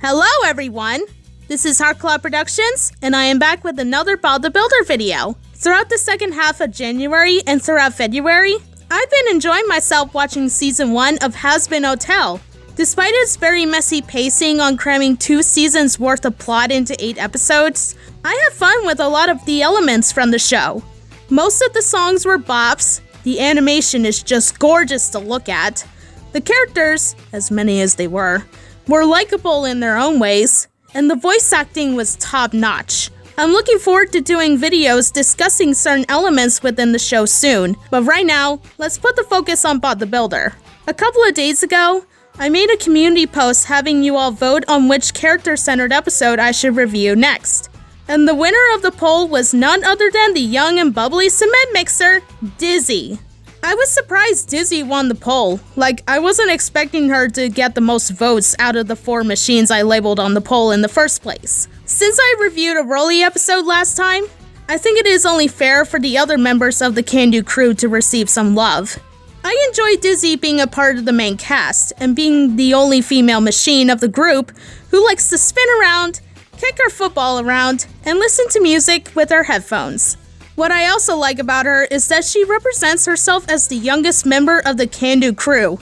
Hello everyone! This is Heart Cloud Productions, and I am back with another Bob the Builder video. Throughout the second half of January and throughout February, I've been enjoying myself watching Season 1 of Has-Been Hotel. Despite its very messy pacing on cramming 2 seasons worth of plot into 8 episodes, I had fun with a lot of the elements from the show. Most of the songs were bops, the animation is just gorgeous to look at, the characters, as many as they were likable in their own ways, and the voice acting was top-notch. I'm looking forward to doing videos discussing certain elements within the show soon, but right now, let's put the focus on Bob the Builder. A couple of days ago, I made a community post having you all vote on which character-centered episode I should review next. And the winner of the poll was none other than the young and bubbly cement mixer, Dizzy. I was surprised Dizzy won the poll. I wasn't expecting her to get the most votes out of the 4 machines I labeled on the poll in the first place. Since I reviewed a Rolly episode last time, I think it is only fair for the other members of the Can-Do crew to receive some love. I enjoy Dizzy being a part of the main cast, and being the only female machine of the group who likes to spin around, kick her football around, and listen to music with her headphones. What I also like about her is that she represents herself as the youngest member of the Can-Do crew,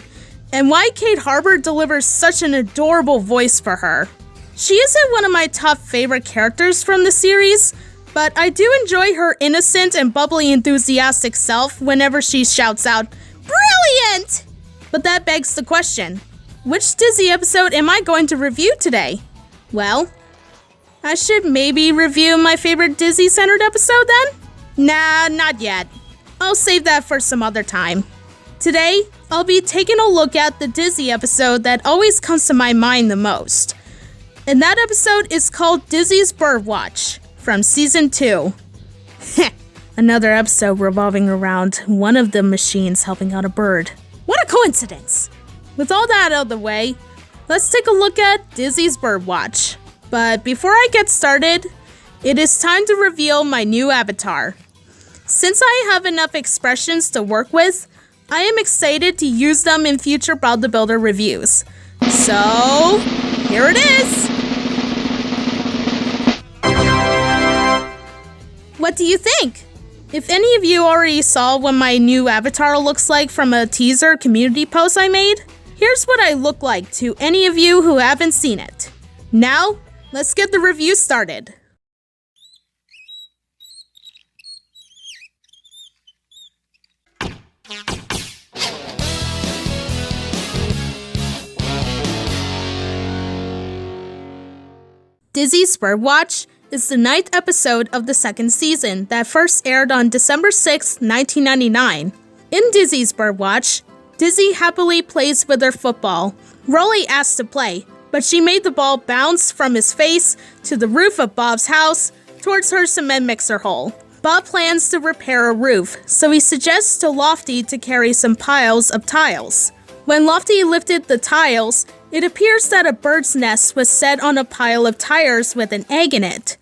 and why Kate Harbour delivers such an adorable voice for her. She isn't one of my top favorite characters from the series, but I do enjoy her innocent and bubbly enthusiastic self whenever she shouts out, "Brilliant!" But that begs the question, which Dizzy episode am I going to review today? Well, I should maybe review my favorite Dizzy-centered episode then? Nah, not yet. I'll save that for some other time. Today, I'll be taking a look at the Dizzy episode that always comes to my mind the most. And that episode is called Dizzy's Birdwatch, from Season 2. Another episode revolving around one of the machines helping out a bird. What a coincidence! With all that out of the way, let's take a look at Dizzy's Birdwatch. But before I get started, it is time to reveal my new avatar. Since I have enough expressions to work with, I am excited to use them in future Bob the Builder reviews. So, here it is! What do you think? If any of you already saw what my new avatar looks like from a teaser community post I made, here's what I look like to any of you who haven't seen it. Now, let's get the review started. Dizzy's Birdwatch is the 9th episode of the 2nd season that first aired on December 6, 1999. In Dizzy's Birdwatch, Dizzy happily plays with her football. Rolly asked to play, but she made the ball bounce from his face to the roof of Bob's house towards her cement mixer hole. Bob plans to repair a roof, so he suggests to Lofty to carry some piles of tiles. When Lofty lifted the tiles, it appears that a bird's nest was set on a pile of tires with an egg in it.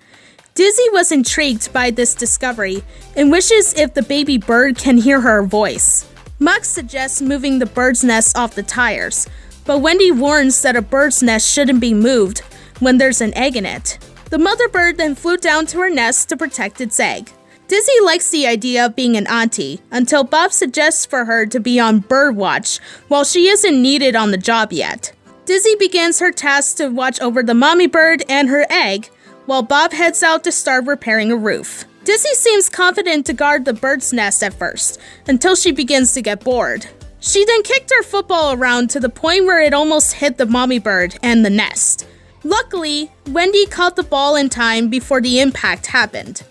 Dizzy was intrigued by this discovery and wishes if the baby bird can hear her voice. Muck suggests moving the bird's nest off the tires, but Wendy warns that a bird's nest shouldn't be moved when there's an egg in it. The mother bird then flew down to her nest to protect its egg. Dizzy likes the idea of being an auntie, until Bob suggests for her to be on Birdwatch while she isn't needed on the job yet. Dizzy begins her task to watch over the mommy bird and her egg, while Bob heads out to start repairing a roof. Dizzy seems confident to guard the bird's nest at first, until she begins to get bored. She then kicked her football around to the point where it almost hit the mommy bird and the nest. Luckily, Wendy caught the ball in time before the impact happened.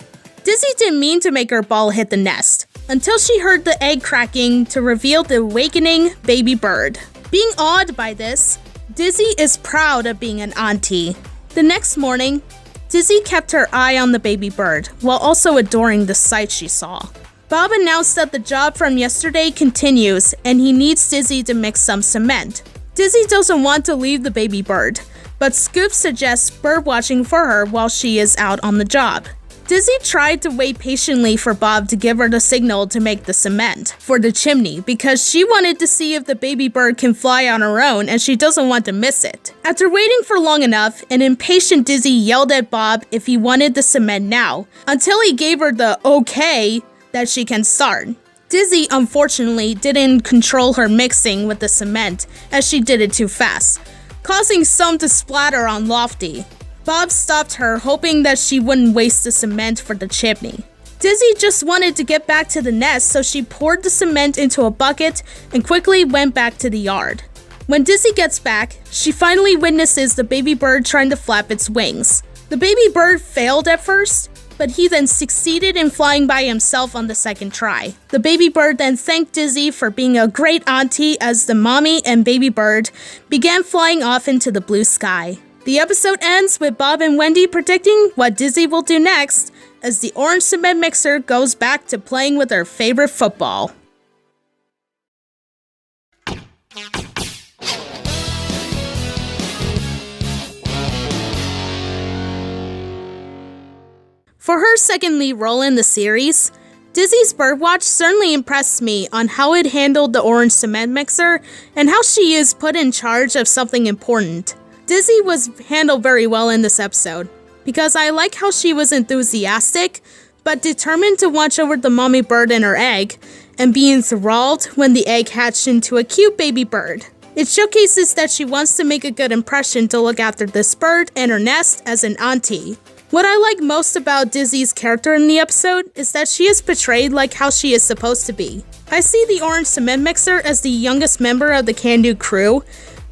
Dizzy didn't mean to make her ball hit the nest, until she heard the egg cracking to reveal the awakening baby bird. Being awed by this, Dizzy is proud of being an auntie. The next morning, Dizzy kept her eye on the baby bird, while also adoring the sight she saw. Bob announced that the job from yesterday continues, and he needs Dizzy to mix some cement. Dizzy doesn't want to leave the baby bird, but Scoop suggests bird watching for her while she is out on the job. Dizzy tried to wait patiently for Bob to give her the signal to make the cement for the chimney because she wanted to see if the baby bird can fly on her own and she doesn't want to miss it. After waiting for long enough, an impatient Dizzy yelled at Bob if he wanted the cement now, until he gave her the okay that she can start. Dizzy, unfortunately, didn't control her mixing with the cement as she did it too fast, causing some to splatter on Lofty. Bob stopped her, hoping that she wouldn't waste the cement for the chimney. Dizzy just wanted to get back to the nest, so she poured the cement into a bucket and quickly went back to the yard. When Dizzy gets back, she finally witnesses the baby bird trying to flap its wings. The baby bird failed at first, but he then succeeded in flying by himself on the second try. The baby bird then thanked Dizzy for being a great auntie as the mommy and baby bird began flying off into the blue sky. The episode ends with Bob and Wendy predicting what Dizzy will do next as the orange cement mixer goes back to playing with her favorite football. For her second lead role in the series, Dizzy's Birdwatch certainly impressed me on how it handled the orange cement mixer and how she is put in charge of something important. Dizzy was handled very well in this episode, because I like how she was enthusiastic, but determined to watch over the mommy bird and her egg, and be enthralled when the egg hatched into a cute baby bird. It showcases that she wants to make a good impression to look after this bird and her nest as an auntie. What I like most about Dizzy's character in the episode is that she is portrayed like how she is supposed to be. I see the orange cement mixer as the youngest member of the can-do crew,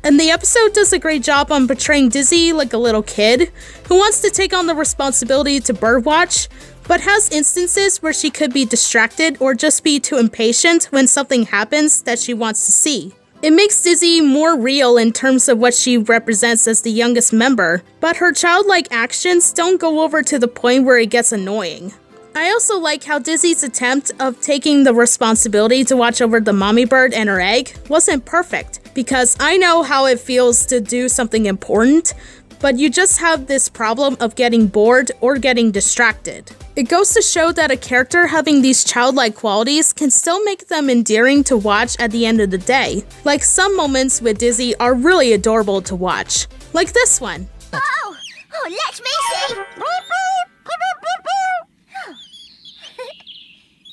and the episode does a great job on portraying Dizzy like a little kid who wants to take on the responsibility to birdwatch, but has instances where she could be distracted or just be too impatient when something happens that she wants to see. It makes Dizzy more real in terms of what she represents as the youngest member, but her childlike actions don't go over to the point where it gets annoying. I also like how Dizzy's attempt of taking the responsibility to watch over the mommy bird and her egg wasn't perfect, because I know how it feels to do something important, but you just have this problem of getting bored or getting distracted. It goes to show that a character having these childlike qualities can still make them endearing to watch at the end of the day. Like, some moments with Dizzy are really adorable to watch. Like this one. Oh, let me see.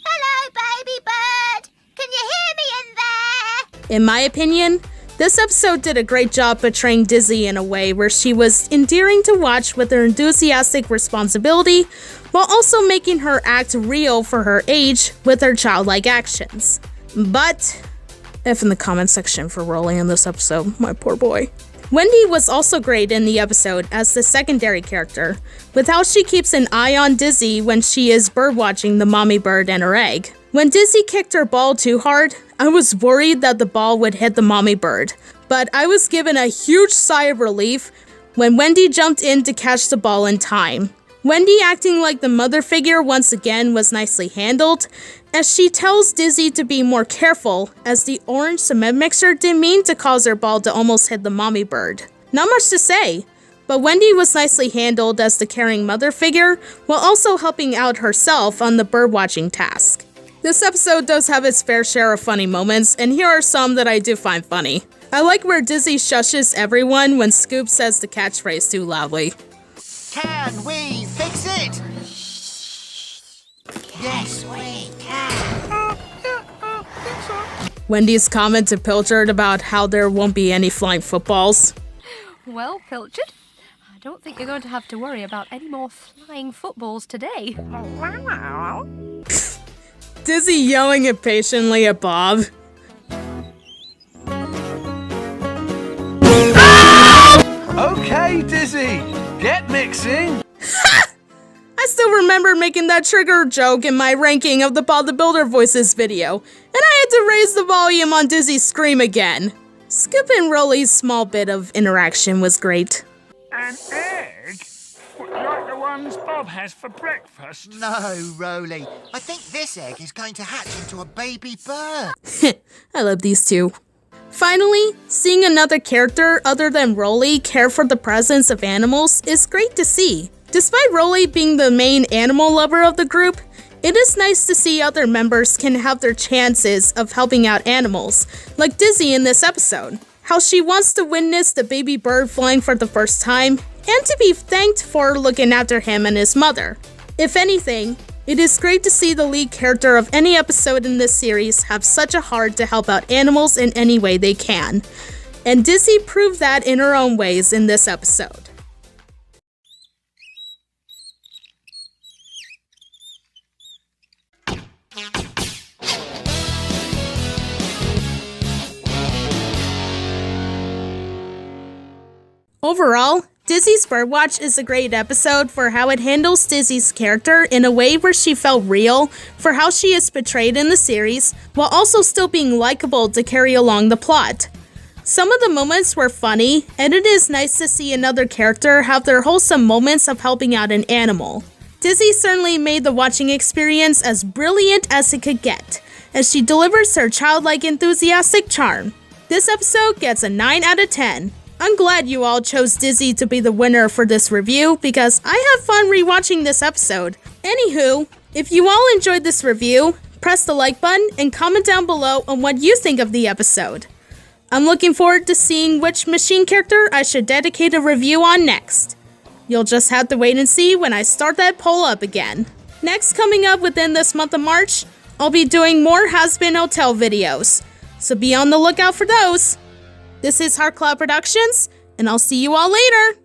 Hello, baby bird. Can you hear me in there? In my opinion, this episode did a great job portraying Dizzy in a way where she was endearing to watch with her enthusiastic responsibility, while also making her act real for her age with her childlike actions. But F in the comment section for Rolly in this episode, my poor boy. Wendy was also great in the episode as the secondary character, with how she keeps an eye on Dizzy when she is birdwatching the mommy bird and her egg. When Dizzy kicked her ball too hard, I was worried that the ball would hit the mommy bird, but I was given a huge sigh of relief when Wendy jumped in to catch the ball in time. Wendy acting like the mother figure once again was nicely handled, as she tells Dizzy to be more careful, as the orange cement mixer didn't mean to cause her ball to almost hit the mommy bird. Not much to say, but Wendy was nicely handled as the caring mother figure, while also helping out herself on the birdwatching task. This episode does have its fair share of funny moments, and here are some that I do find funny. I like where Dizzy shushes everyone when Scoop says the catchphrase too loudly. Can we fix it? Yes, we can. Wendy's comment to Pilchard about how there won't be any flying footballs. Well, Pilchard, I don't think you're going to have to worry about any more flying footballs today. Dizzy yelling impatiently at Bob. Okay, Dizzy, get mixing. I still remember making that trigger joke in my ranking of the Bob the Builder Voices video, and I had to raise the volume on Dizzy's scream again. Skip and Rolly's small bit of interaction was great. An egg? Like the ones Bob has for breakfast? No, Roly. I think this egg is going to hatch into a baby bird. I love these two. Finally, seeing another character other than Rolly care for the presence of animals is great to see. Despite Rolly being the main animal lover of the group, it is nice to see other members can have their chances of helping out animals, like Dizzy in this episode. How she wants to witness the baby bird flying for the first time, and to be thanked for looking after him and his mother. If anything, it is great to see the lead character of any episode in this series have such a heart to help out animals in any way they can. And Dizzy proved that in her own ways in this episode. Overall, Dizzy's Birdwatch is a great episode for how it handles Dizzy's character in a way where she felt real for how she is portrayed in the series, while also still being likable to carry along the plot. Some of the moments were funny, and it is nice to see another character have their wholesome moments of helping out an animal. Dizzy certainly made the watching experience as brilliant as it could get, as she delivers her childlike enthusiastic charm. This episode gets a 9 out of 10. I'm glad you all chose Dizzy to be the winner for this review because I have fun rewatching this episode. Anywho, if you all enjoyed this review, press the like button and comment down below on what you think of the episode. I'm looking forward to seeing which machine character I should dedicate a review on next. You'll just have to wait and see when I start that poll up again. Next, coming up within this month of March, I'll be doing more Has-Been Hotel videos, so be on the lookout for those. This is Heart Cloud Productions, and I'll see you all later!